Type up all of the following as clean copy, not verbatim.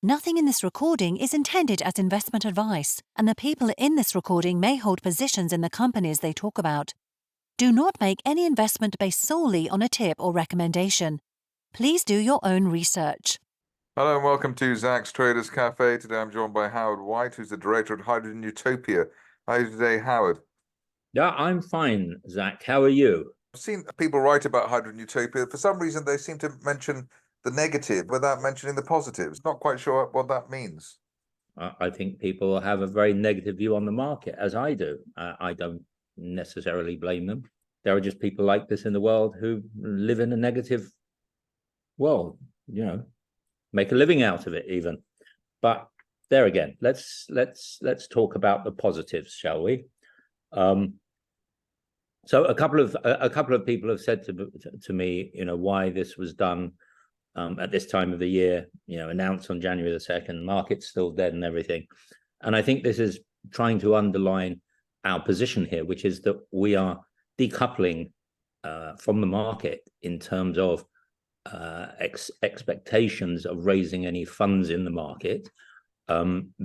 Nothing in this recording is intended as investment advice, and the people in this recording may hold positions in the companies they talk about. Do not make any investment based solely on a tip or recommendation. Please do your own research. Hello and welcome to Zak's Traders Cafe. Today I'm joined by Howard White, who's the director at Hydrogen Utopia. How are you today, Howard? Yeah, I'm fine, Zach. How are you? I've seen people write about Hydrogen Utopia. For some reason, they seem to mention the negative without mentioning the positives. Not quite sure what that means. I think people have a very negative view on the market, as I do. I don't necessarily blame them. There are just people like this in the world who live in a negative world, make a living out of it even. But there again, let's talk about the positives, shall we? So a couple of people have said to me, why this was done at this time of the year, announced on January the 2nd, market's still dead and everything. And I think this is trying to underline our position here, which is that we are decoupling from the market in terms of expectations of raising any funds in the market,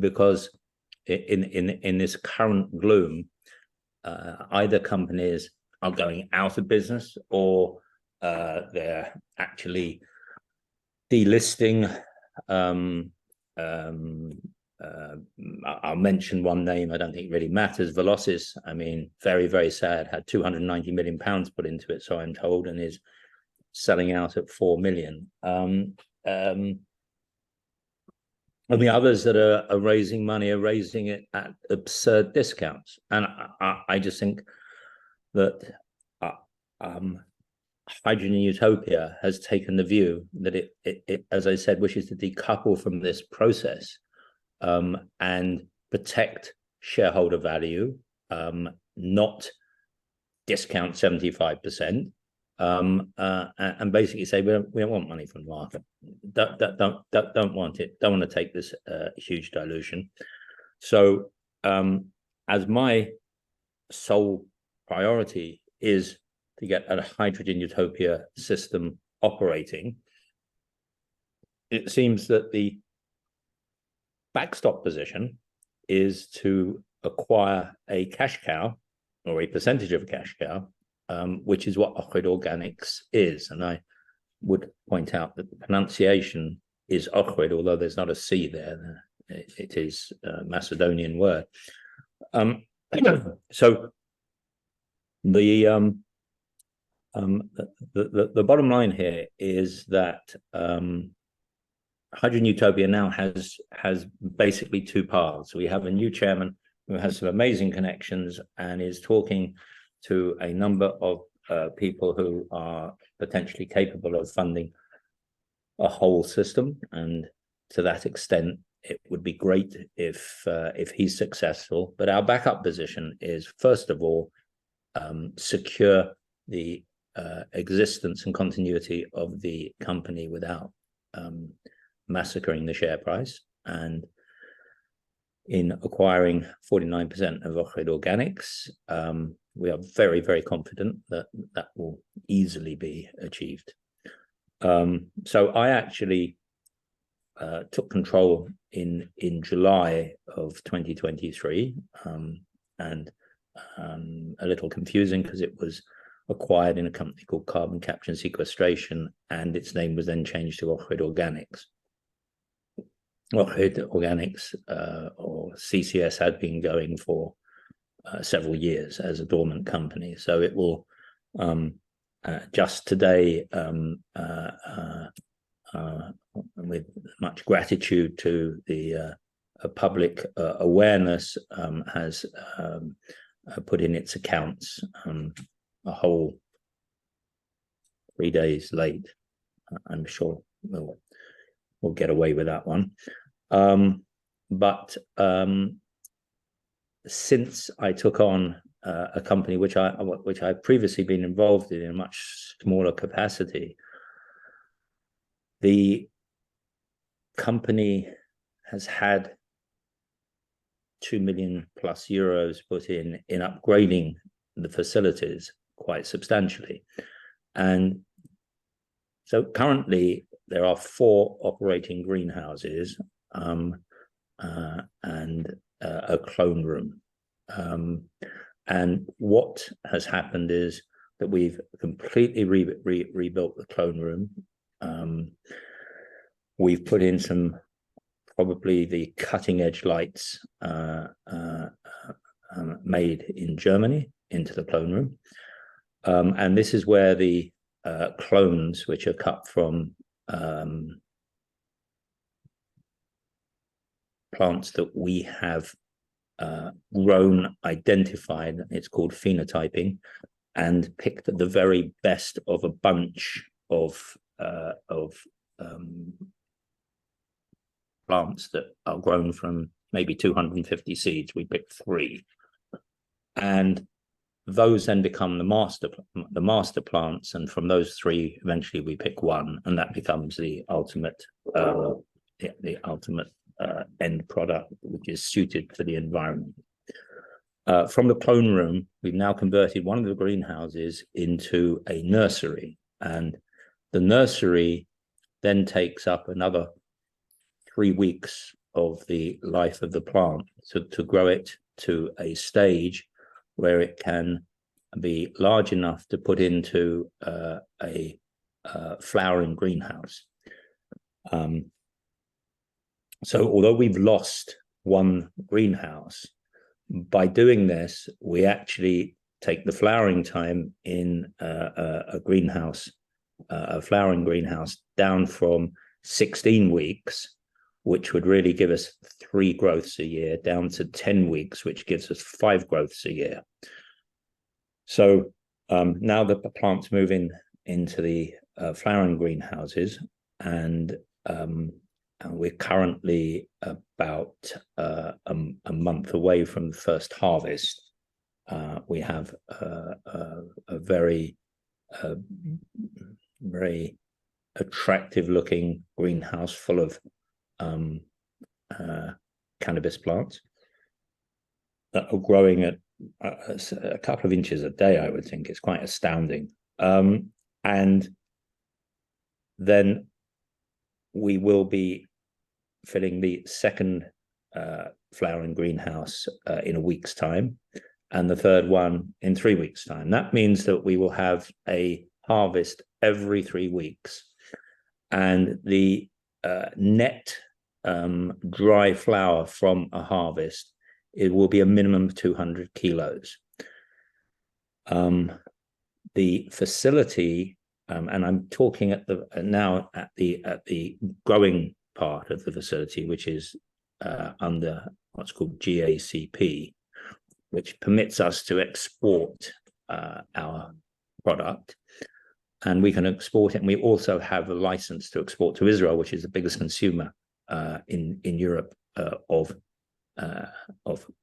because in this current gloom, either companies are going out of business or they're actually delisting. I'll mention one name. I don't think it really matters. Velocys, I mean, very, very sad, had 290 million pounds put into it, so I'm told, and is selling out at 4 million. And the others that are raising money are raising it at absurd discounts. And I just think that Hydrogen Utopia has taken the view that it, as I said, wishes to decouple from this process and protect shareholder value, not discount 75%. And basically say we don't want money from the market. Don't want it. Don't want to take this huge dilution. So as my sole priority is to get a Hydrogen Utopia system operating, it seems that the backstop position is to acquire a cash cow or a percentage of a cash cow, which is what Ohrid Organics is. And I would point out that the pronunciation is Ohrid, although there's not a C there. It is a Macedonian word. So the bottom line here is that Hydrogen Utopia now has basically two paths. We have a new chairman who has some amazing connections and is talking to a number of people who are potentially capable of funding a whole system, and to that extent, it would be great if he's successful. But our backup position is, first of all, secure the existence and continuity of the company without massacring the share price, and in acquiring 49% of Ohrid Organics, we are very, very confident that that will easily be achieved. So I actually took control in July of 2023, and a little confusing because it was acquired in a company called Carbon Capture and Sequestration, and its name was then changed to Ohrid Organics. Ohrid Organics, or CCS, had been going for several years as a dormant company. So it will just today, with much gratitude to the public awareness, has put in its accounts a whole 3 days late. I'm sure we'll get away with that one. But since I took on a company which I've previously been involved in a much smaller capacity, the company has had 2 million plus euros put in upgrading the facilities quite substantially. And so currently there are 4 operating greenhouses and a clone room. And what has happened is that we've completely rebuilt the clone room. We've put in some probably the cutting edge lights made in Germany into the clone room. And this is where the clones, which are cut from plants that we have grown, identified, it's called phenotyping, and picked the very best of a bunch of plants that are grown from maybe 250 seeds. We picked 3, and those then become the master plants, and from those 3 eventually we pick 1, and that becomes the ultimate end product, which is suited for the environment. From the clone room, we've now converted one of the greenhouses into a nursery, and the nursery then takes up another 3 weeks of the life of the plant to grow it to a stage where it can be large enough to put into a flowering greenhouse. So although we've lost one greenhouse, by doing this, we actually take the flowering time in a greenhouse, a flowering greenhouse, down from 16 weeks, which would really give us 3 growths a year, down to 10 weeks, which gives us 5 growths a year. So now the plants move into the flowering greenhouses, and we're currently about a month away from the first harvest. We have a very attractive looking greenhouse full of cannabis plants that are growing at a couple of inches a day. I would think it's quite astounding. And then we will be filling the second flowering greenhouse in a week's time, and the third one in 3 weeks' time. That means that we will have a harvest every 3 weeks, and the net dry flower from a harvest, it will be a minimum of 200 kilos. The facility, and I'm talking now at the growing part of the facility, which is under what's called GACP, which permits us to export our product, and we can export it. And we also have a license to export to Israel, which is the biggest consumer in Europe of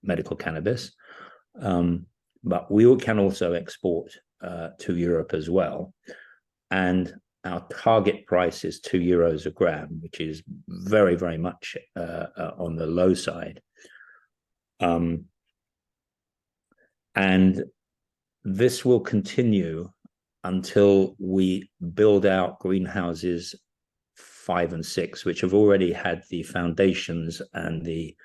medical cannabis. But we can also export to Europe as well. And our target price is €2 a gram, which is very, very much on the low side. And this will continue until we build out greenhouses 5 and 6, which have already had the foundations and the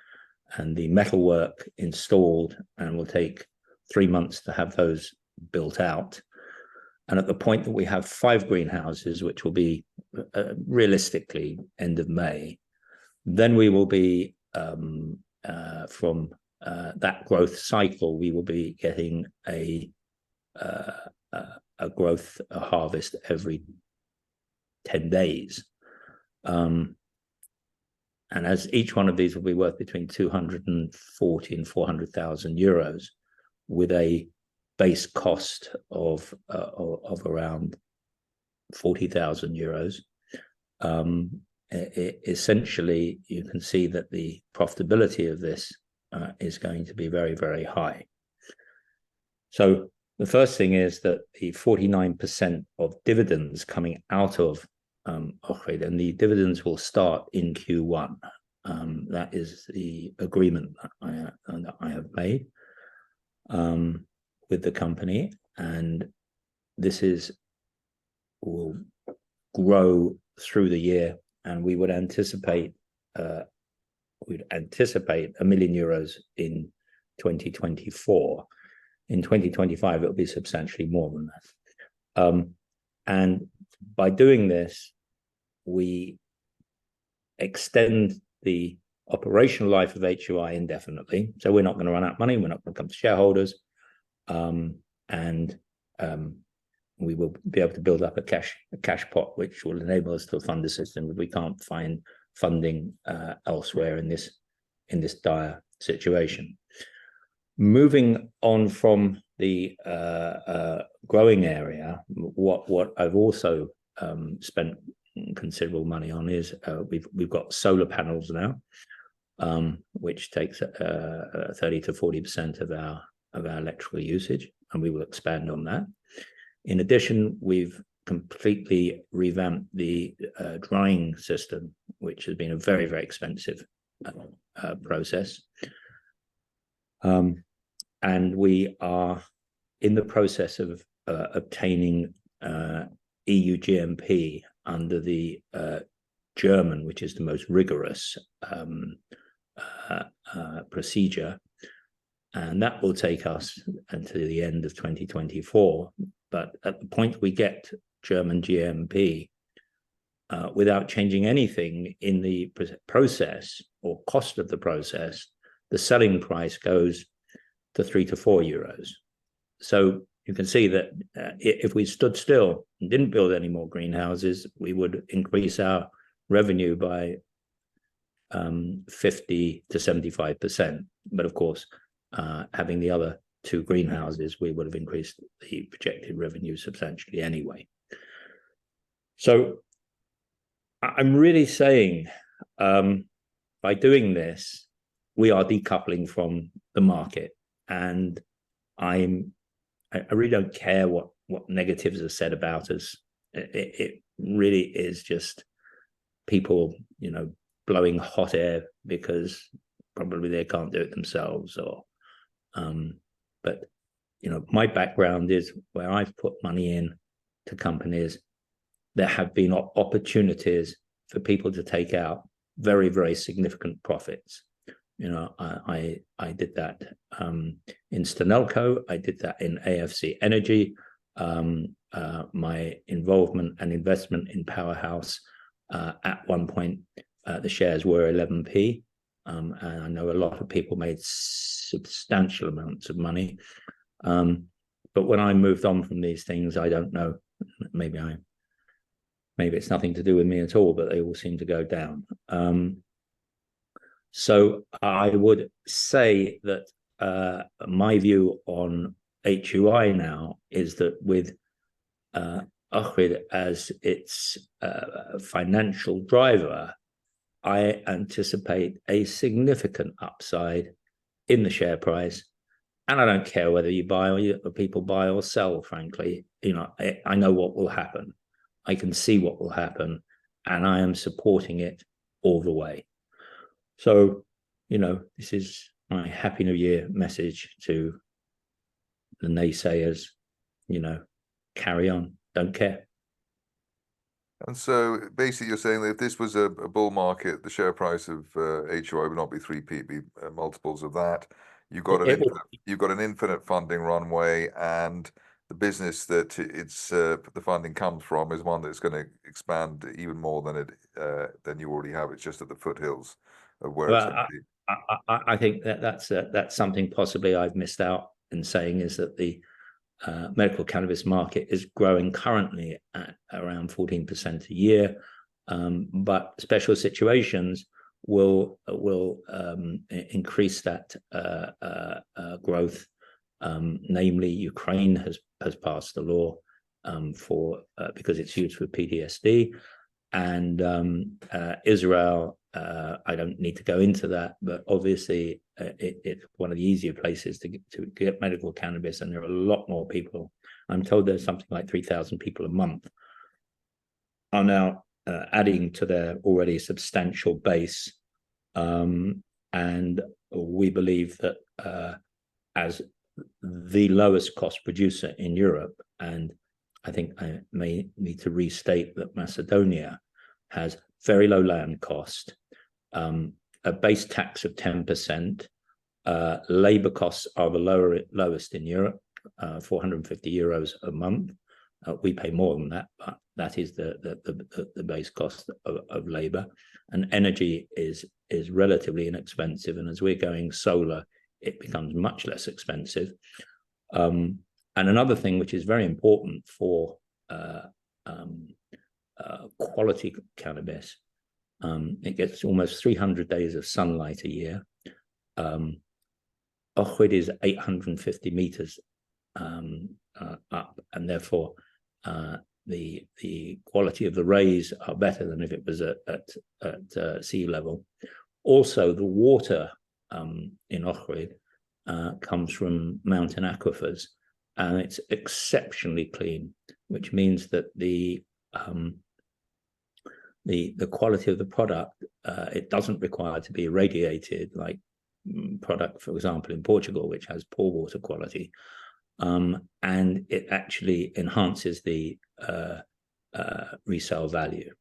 metalwork installed, and will take 3 months to have those built out. And at the point that we have 5 greenhouses, which will be realistically end of May, then we will be from that growth cycle, we will be getting a harvest every 10 days. And as each one of these will be worth between 240 and 400,000 euros, with a base cost of around 40,000 euros. Essentially, you can see that the profitability of this is going to be very, very high. So the first thing is that the 49% of dividends coming out of Ohrid, and the dividends will start in Q1. That is the agreement that I have made with the company, and this will grow through the year, and we would anticipate we'd anticipate €1 million in 2024. In 2025, it'll be substantially more than that. And by doing this, we extend the operational life of HUI indefinitely. So we're not going to run out of money. We're not going to come to shareholders. We will be able to build up a cash pot, which will enable us to fund the system if we can't find funding elsewhere in this dire situation. Moving on from the growing area, what I've also spent considerable money on is we've got solar panels now, which takes 30 to 40% of our electrical usage, and we will expand on that. In addition, we've completely revamped the drying system, which has been a very, very expensive process. And we are in the process of obtaining EU GMP under the German, which is the most rigorous procedure. And that will take us until the end of 2024. But at the point we get German GMP, without changing anything in the process or cost of the process, the selling price goes to 3 to 4 euros. So you can see that if we stood still and didn't build any more greenhouses, we would increase our revenue by 50 to 75%. But of course, having the other 2 greenhouses, we would have increased the projected revenue substantially anyway. So I'm really saying by doing this, we are decoupling from the market. And I really don't care what negatives are said about us. It really is just people, blowing hot air because probably they can't do it themselves. Or, but my background is where I've put money in to companies. There have been opportunities for people to take out very, very significant profits. I did that in Stenelco. I did that in AFC Energy. My involvement and investment in Powerhouse, at one point, the shares were 11p. And I know a lot of people made substantial amounts of money. But when I moved on from these things, I don't know, maybe it's nothing to do with me at all, but they all seem to go down. So I would say that my view on HUI now is that with Ohrid as its financial driver, I anticipate a significant upside in the share price. And I don't care whether you buy or people buy or sell, frankly. I know what will happen. I can see what will happen, and I am supporting it all the way. So, this is my Happy New Year message to the naysayers. Carry on, don't care. And so basically you're saying that if this was a bull market, the share price of HUI would not be 3p, it'd be multiples of that. You've got an infinite funding runway, and the business that the funding comes from is one that's going to expand even more than you already have. It's just at the foothills of where it's going to be. I think that's something possibly I've missed out in saying, is that the medical cannabis market is growing currently at around 14% a year, but special situations will increase that growth. Namely, Ukraine has passed the law because it's used for PTSD, and Israel. I don't need to go into that, but obviously it's one of the easier places to get medical cannabis, and there are a lot more people. I'm told there's something like 3,000 people a month are now adding to their already substantial base, and we believe that as the lowest cost producer in Europe, and I think I may need to restate that Macedonia has very low land cost, a base tax of 10%. Labor costs are the lowest in Europe, 450 euros a month. We pay more than that, but that is the base cost of labor. And energy is relatively inexpensive. And as we're going solar, it becomes much less expensive. And another thing which is very important for quality cannabis, it gets almost 300 days of sunlight a year. Ohrid is 850 meters up, and therefore the quality of the rays are better than if it was at sea level. Also, the water in Ohrid comes from mountain aquifers, and it's exceptionally clean, which means that the quality of the product, it doesn't require to be irradiated like product, for example, in Portugal, which has poor water quality, and it actually enhances the resale value.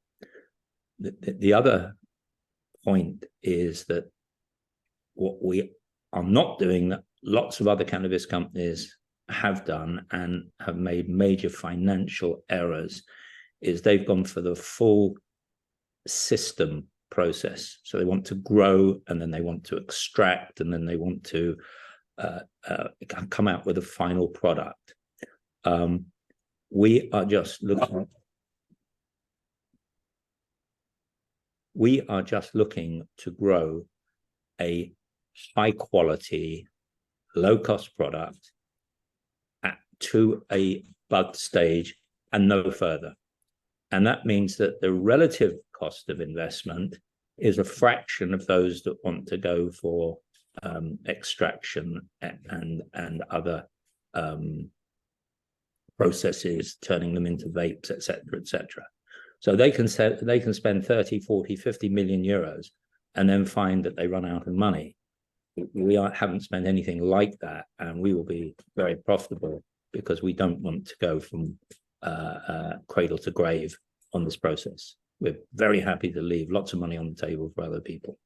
The other point is that what we are not doing, that lots of other cannabis companies have done and have made major financial errors, is they've gone for the full system process. So they want to grow, and then they want to extract, and then they want to come out with a final product. We are just looking to grow a high quality, low cost product to a bud stage and no further. And that means that the relative cost of investment is a fraction of those that want to go for extraction and other processes, turning them into vapes, etc., etc. So they can spend 30, 40, 50 million euros and then find that they run out of money. We haven't spent anything like that, and we will be very profitable because we don't want to go from cradle to grave on this process. We're very happy to leave lots of money on the table for other people.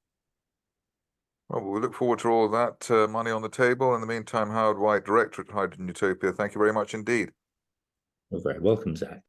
Well, we look forward to all of that money on the table. In the meantime, Howard White, Director at Hydrogen Utopia, thank you very much indeed. You're very welcome, Zach.